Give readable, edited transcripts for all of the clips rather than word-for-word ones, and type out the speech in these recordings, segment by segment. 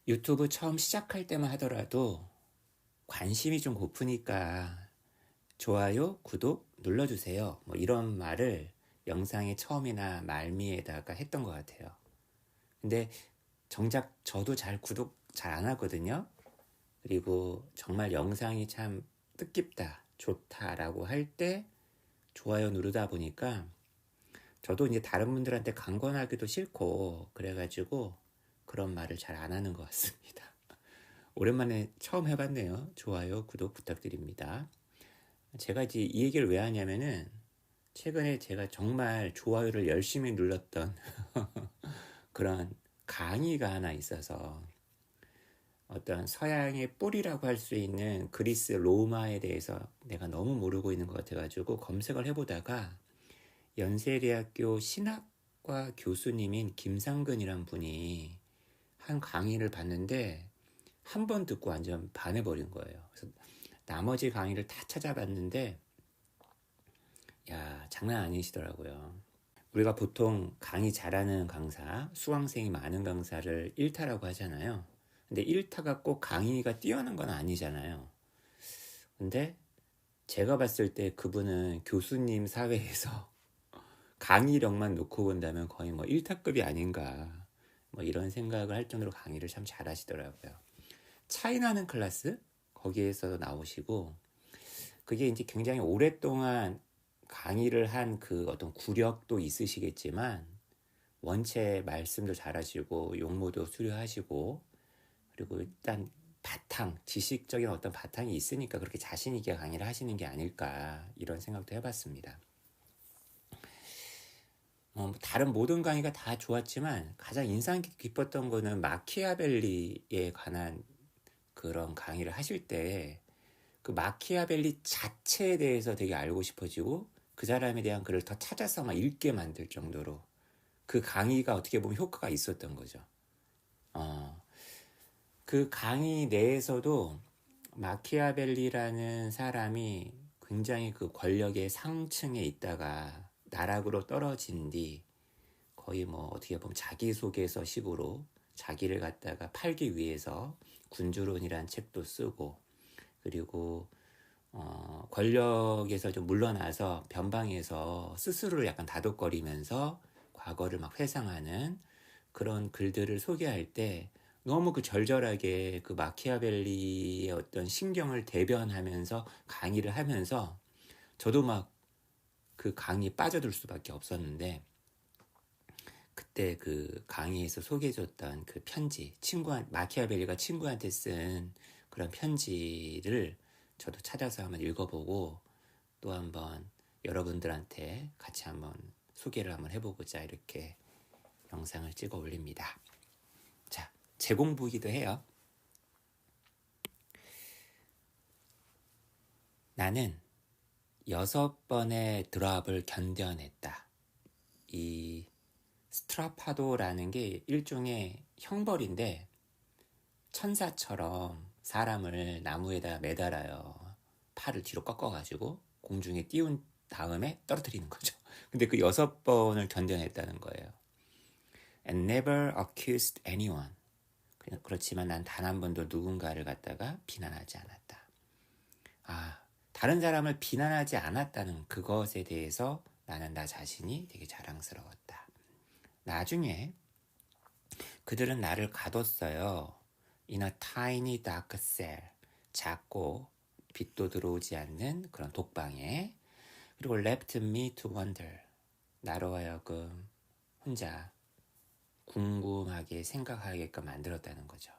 유튜브 처음 시작할 때만 하더라도 관심이 좀 고프니까 좋아요, 구독 눌러주세요. 뭐 이런 말을 영상의 처음이나 말미에다가 했던 것 같아요. 근데 정작 저도 잘 구독 잘 안 하거든요. 그리고 정말 영상이 참 뜻깊다, 좋다라고 할 때 좋아요 누르다 보니까 저도 이제 다른 분들한테 강권하기도 싫고 그래가지고 그런 말을 잘 안 하는 것 같습니다. 오랜만에 처음 해봤네요. 좋아요, 구독 부탁드립니다. 제가 이제 이 얘기를 왜 하냐면은 최근에 제가 정말 좋아요를 열심히 눌렀던 그런 강의가 하나 있어서 어떤 서양의 뿌리라고 할 수 있는 그리스 로마에 대해서 내가 너무 모르고 있는 것 같아가지고 검색을 해보다가 연세대학교 신학과 교수님인 김상근이란 분이 한 강의를 봤는데 한 번 듣고 완전 반해버린 거예요. 그래서 나머지 강의를 다 찾아봤는데 야, 장난 아니시더라고요. 우리가 보통 강의 잘하는 강사, 수강생이 많은 강사를 1타라고 하잖아요. 근데 1타가 꼭 강의가 뛰어난 건 아니잖아요. 근데 제가 봤을 때 그분은 교수님 사회에서 강의력만 놓고 본다면 거의 뭐 1타급이 아닌가, 뭐 이런 생각을 할 정도로 강의를 참 잘하시더라고요. 차이나는 클래스 거기에서 나오시고, 그게 이제 굉장히 오랫동안 강의를 한 그 어떤 구력도 있으시겠지만 원체 말씀도 잘하시고 용모도 수려하시고, 그리고 일단 바탕, 지식적인 어떤 바탕이 있으니까 그렇게 자신 있게 강의를 하시는 게 아닐까, 이런 생각도 해봤습니다. 다른 모든 강의가 다 좋았지만 가장 인상 깊었던 거는 마키아벨리에 관한 그런 강의를 하실 때 그 마키아벨리 자체에 대해서 되게 알고 싶어지고 그 사람에 대한 글을 더 찾아서 막 읽게 만들 정도로 그 강의가 어떻게 보면 효과가 있었던 거죠. 그 강의 내에서도 마키아벨리라는 사람이 굉장히 그 권력의 상층에 있다가 나락으로 떨어진 뒤 거의 뭐 어떻게 보면 자기소개서 식으로 자기를 갖다가 팔기 위해서 군주론이라는 책도 쓰고, 그리고 권력에서 좀 물러나서 변방에서 스스로를 약간 다독거리면서 과거를 막 회상하는 그런 글들을 소개할 때 너무 그 절절하게 그 마키아벨리의 어떤 신경을 대변하면서 강의를 하면서 저도 막 그 강의에 빠져들 수밖에 없었는데, 그때 그 강의에서 소개해줬던 그 편지, 마키아벨리가 친구한테 쓴 그런 편지를 저도 찾아서 한번 읽어보고 또 한번 여러분들한테 같이 한번 소개를 한번 해보고자 이렇게 영상을 찍어 올립니다. 자, 제공부이기도 해요. 나는 6번의 드랍을 견뎌냈다. 이 스트라파도라는 게 일종의 형벌인데 천사처럼 사람을 나무에다 매달아요. 팔을 뒤로 꺾어가지고 공중에 띄운 다음에 떨어뜨리는 거죠. 근데 그 6번을 견뎌냈다는 거예요. And never accused anyone. 그렇지만 난 단 한 번도 누군가를 갖다가 비난하지 않았다. 다른 사람을 비난하지 않았다는 그것에 대해서 나는 나 자신이 되게 자랑스러웠다. 나중에 그들은 나를 가뒀어요. In a tiny dark cell. 작고 빛도 들어오지 않는 그런 독방에. 그리고 left me to wonder. 나로 하여금 혼자 궁금하게 생각하게끔 만들었다는 거죠.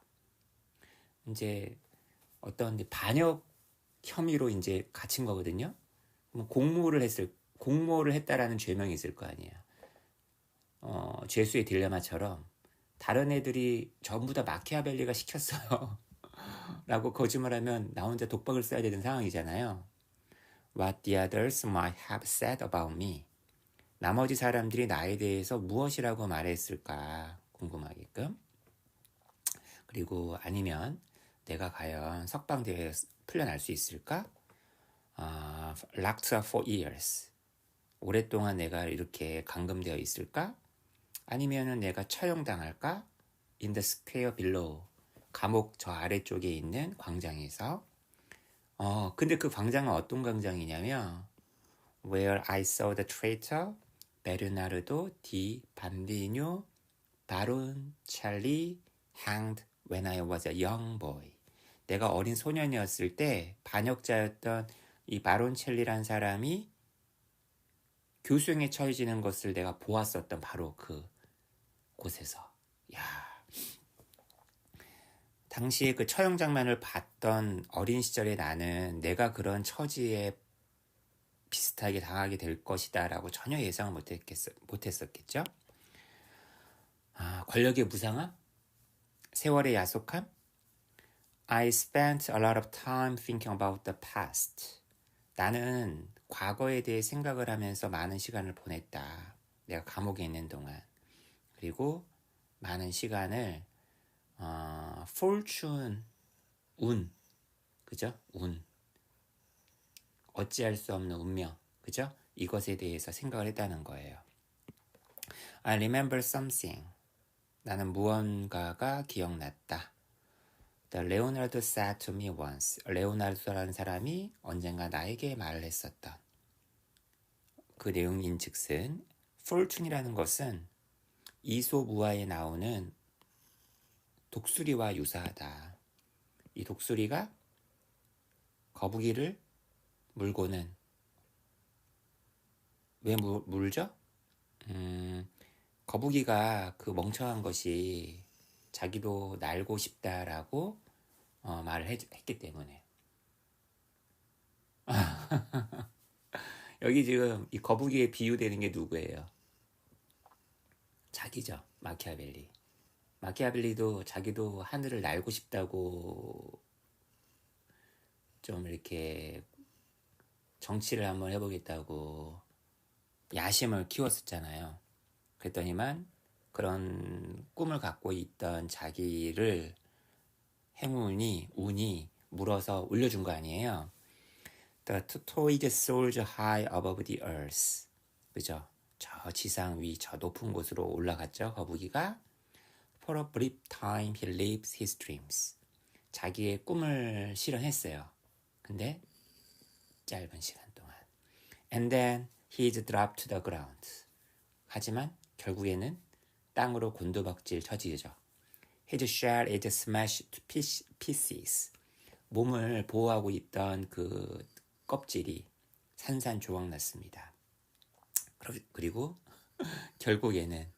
이제 어떤 반역 혐의로 이제 갇힌 거거든요. 공모를 했다라는 죄명이 있을 거 아니에요. 죄수의 딜레마처럼 다른 애들이 전부 다 마키아벨리가 시켰어요. 라고 거짓말하면 나 혼자 독박을 써야 되는 상황이잖아요. What the others might have said about me. 나머지 사람들이 나에 대해서 무엇이라고 말했을까 궁금하게끔. 그리고 아니면 내가 과연 석방되어 풀려날 수 있을까? Locked up for years. 오랫동안 내가 이렇게 감금되어 있을까? 아니면은 내가 처형당할까? In the square below. 감옥 저 아래쪽에 있는 광장에서. 근데 그 광장은 어떤 광장이냐면 Where I saw the traitor Bernardo di Bandino Baroncelli hanged when I was a young boy. 내가 어린 소년이었을 때 반역자였던 이 바론첼리란 사람이 교수형에 처해지는 것을 내가 보았었던 바로 그 곳에서. 야, 당시에 그 처형 장면을 봤던 어린 시절의 나는 내가 그런 처지에 비슷하게 당하게 될 것이다 라고 전혀 예상을 못했었겠죠. 권력의 무상함? 세월의 야속함? I spent a lot of time thinking about the past. 나는 과거에 대해 생각을 하면서 많은 시간을 보냈다. 내가 감옥에 있는 동안. 그리고 많은 시간을 fortune, 운, 그죠? 운. 어찌할 수 없는 운명, 그죠? 이것에 대해서 생각을 했다는 거예요. I remember something. 나는 무언가가 기억났다. The Leonardo said to me once. 레오나르도라는 사람이 언젠가 나에게 말을 했었던 그 내용인즉슨 fortune이라는 것은 이솝우화에 나오는 독수리와 유사하다. 이 독수리가 거북이를 물고는 왜 물죠? 거북이가 그 멍청한 것이 자기도 날고 싶다라고 말을 했기 때문에. 여기 지금 이 거북이에 비유되는 게 누구예요? 자기죠. 마키아벨리. 마키아벨리도 자기도 하늘을 날고 싶다고 좀 이렇게 정치를 한번 해보겠다고 야심을 키웠었잖아요. 그랬더니만 그런 꿈을 갖고 있던 자기를 운이 물어서 올려준 거 아니에요. The tortoise soared high above the earth. 그죠? 저 지상 위, 저 높은 곳으로 올라갔죠. 거북이가. For a brief time he lived his dreams. 자기의 꿈을 실현했어요. 근데 짧은 시간 동안. And then he is dropped to the ground. 하지만 결국에는 땅으로 곤두박질 처지죠. His shell is smashed to pieces. 몸을 보호하고 있던 그 껍질이 산산조각 났습니다. 그리고 결국에는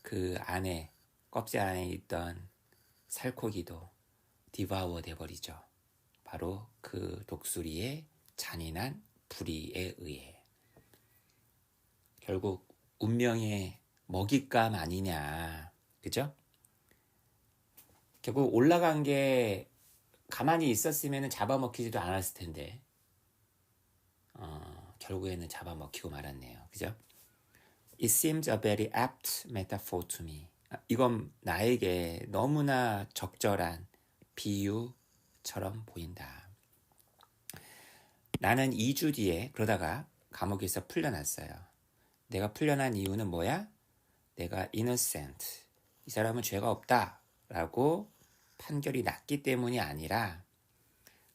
그 안에 껍질 안에 있던 살코기도 디바워 돼버리죠. 바로 그 독수리의 잔인한 불의에 의해. 결국 운명의 먹잇감 아니냐, 그죠? 결국 올라간 게 가만히 있었으면 잡아먹히지도 않았을 텐데 결국에는 잡아먹히고 말았네요. 그죠? It seems a very apt metaphor to me. 이건 나에게 너무나 적절한 비유처럼 보인다. 나는 2주 뒤에 그러다가 감옥에서 풀려났어요. 내가 풀려난 이유는 뭐야? 내가 innocent, 이 사람은 죄가 없다 라고 판결이 났기 때문이 아니라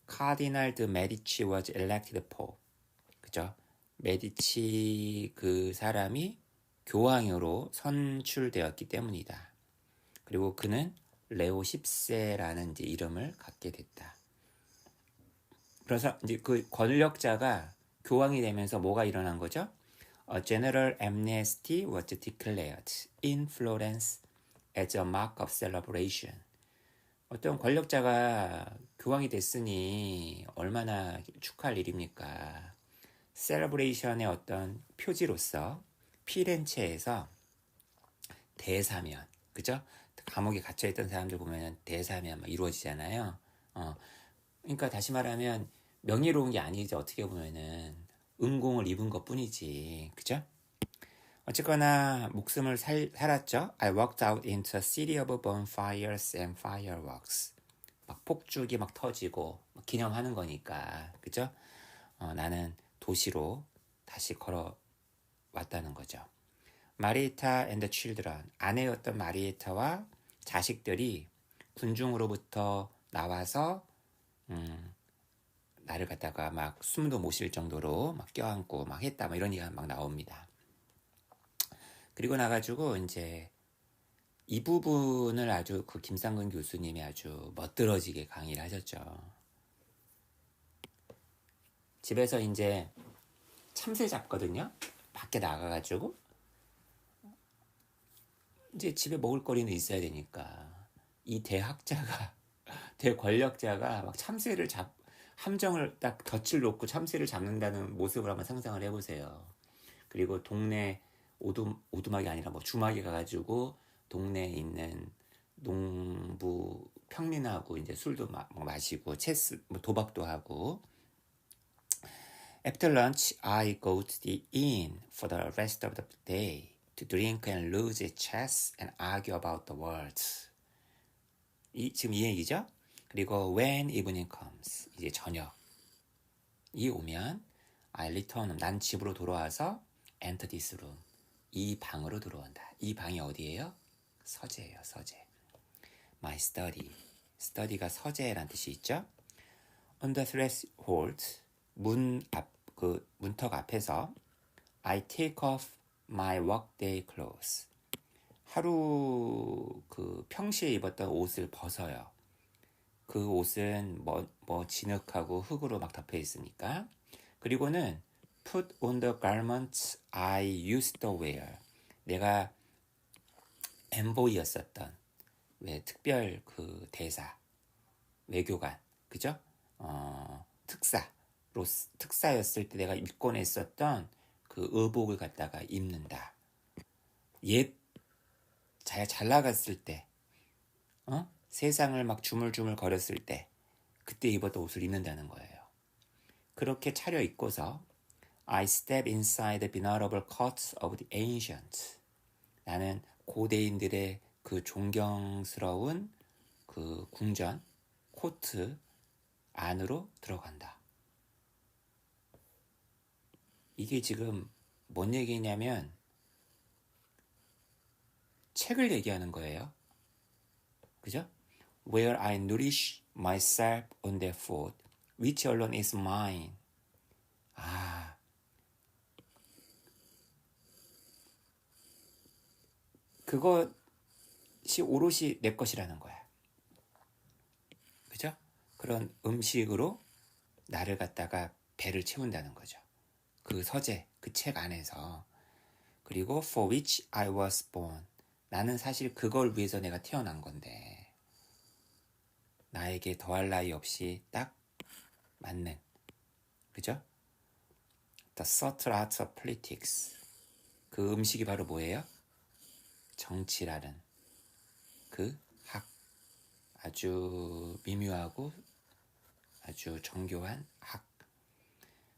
Cardinal de Medici was elected pope. 그죠? 메디치 그 사람이 교황으로 선출되었기 때문이다. 그리고 그는 레오 10세라는 이제 이름을 갖게 됐다. 그래서 이제 그 권력자가 교황이 되면서 뭐가 일어난 거죠? A general amnesty was declared in Florence as a mark of celebration. 어떤 권력자가 교황이 됐으니 얼마나 축하할 일입니까? 셀러브레이션의 어떤 표지로서 피렌체에서 대사면, 그죠? 감옥에 갇혀있던 사람들 보면 대사면 막 이루어지잖아요. 그러니까 다시 말하면 명예로운 게 아니죠. 어떻게 보면은 은공을 입은 것 뿐이지, 그죠? 어쨌거나 목숨을 살았죠. I walked out into a city of bonfires and fireworks. 막 폭죽이 막 터지고 막 기념하는 거니까, 그죠? 나는 도시로 다시 걸어왔다는 거죠. 마리에타 and the children, 아내였던 마리에타와 자식들이 군중으로부터 나와서 나를 갖다가 막 숨도 못 쉴 정도로 막 껴안고 막 했다, 뭐 이런 얘기가 막 나옵니다. 그리고 나가지고 이제 이 부분을 아주 그 김상근 교수님이 아주 멋들어지게 강의를 하셨죠. 집에서 이제 참새 잡거든요. 밖에 나가가지고 이제 집에 먹을 거리는 있어야 되니까 이 대학자가 대권력자가 막 참새를 함정을 딱 덫을 놓고 참새를 잡는다는 모습을 한번 상상을 해보세요. 그리고 동네 오두막이 아니라 뭐 주막에 가가지고 동네에 있는 농부 평민하고 이제 술도 마시고 체스 뭐 도박도 하고. After lunch, I go to the inn for the rest of the day to drink and lose chess and argue about the words. 지금 이 얘기죠? 그리고 when evening comes, 이제 저녁이 오면 I return, 난 집으로 돌아와서 enter this room, 이 방으로 들어온다. 이 방이 어디예요? 서재예요, 서재. My study, study가 서재라는 뜻이 있죠? On the threshold, 문턱 앞에서 I take off my workday clothes. 하루 평시에 입었던 옷을 벗어요. 그 옷은 진흙하고 흙으로 막 덮여 있으니까. 그리고는 put on the garments I used to wear. 내가 엠보이였었던 왜 특별 대사, 외교관, 그죠? 특사였을 때 내가 입고 냈었던 그 의복을 갖다가 입는다. 잘 나갔을 때, 세상을 막 주물주물 거렸을 때, 그때 입었던 옷을 입는다는 거예요. 그렇게 차려입고서 I step inside the venerable courts of the ancients. 나는 고대인들의 그 존경스러운 그 궁전, 코트 안으로 들어간다. 이게 지금 뭔 얘기냐면 책을 얘기하는 거예요. 그죠? Where I nourish myself on their food, which alone is mine. 그것이 오롯이 내 것이라는 거야. 그죠? 그런 음식으로 나를 갖다가 배를 채운다는 거죠. 그 서재, 그 책 안에서. 그리고 for which I was born. 나는 사실 그걸 위해서 내가 태어난 건데 나에게 더할 나위 없이 딱 맞는, 그죠? The subtle art of politics. 그 음식이 바로 뭐예요? 정치라는 그 학, 아주 미묘하고 아주 정교한 학.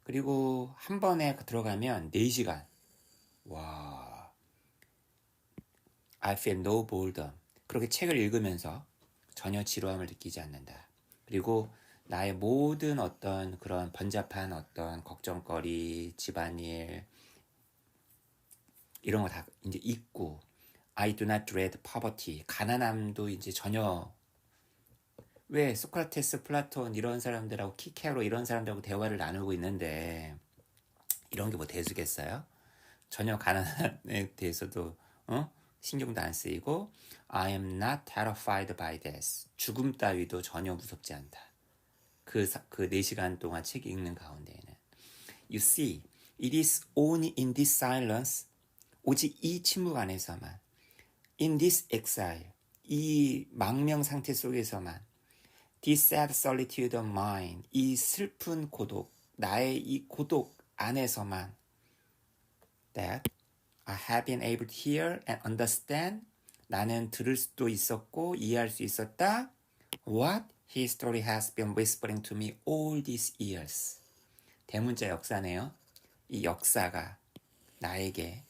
그리고 한 번에 들어가면 4시간. 와, I feel no boredom. 그렇게 책을 읽으면서 전혀 지루함을 느끼지 않는다. 그리고 나의 모든 어떤 그런 번잡한 어떤 걱정거리, 집안일 이런 거 다 이제 잊고 I do not dread poverty. 가난함도 이제 전혀. 왜 소크라테스, 플라톤 이런 사람들하고 키케로 이런 사람들하고 대화를 나누고 있는데 이런 게 뭐 대수겠어요? 전혀 가난함에 대해서도 신경도 안 쓰이고 I am not terrified by death. 죽음 따위도 전혀 무섭지 않다. 그 4시간 동안 책 읽는 가운데에는 You see, it is only in this silence, 오직 이 침묵 안에서만, in this exile, 이 망명 상태 속에서만, this sad solitude of mine, 이 슬픈 고독, 나의 이 고독 안에서만, that I have been able to hear and understand, 나는 들을 수도 있었고 이해할 수 있었다. What history has been whispering to me all these years. 대문자 역사네요. 이 역사가 나에게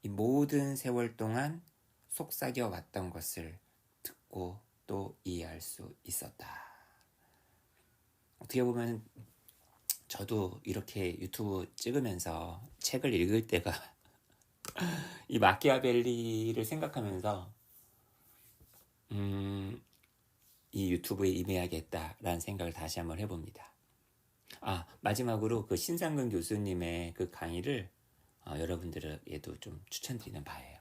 이 모든 세월 동안 속삭여 왔던 것을 듣고 또 이해할 수 있었다. 어떻게 보면 저도 이렇게 유튜브 찍으면서 책을 읽을 때가 이 마키아벨리를 생각하면서 유튜브에 임해야겠다라는 생각을 다시 한번 해봅니다. 마지막으로 그 신상근 교수님의 그 강의를 여러분들에게도 좀 추천드리는 바예요.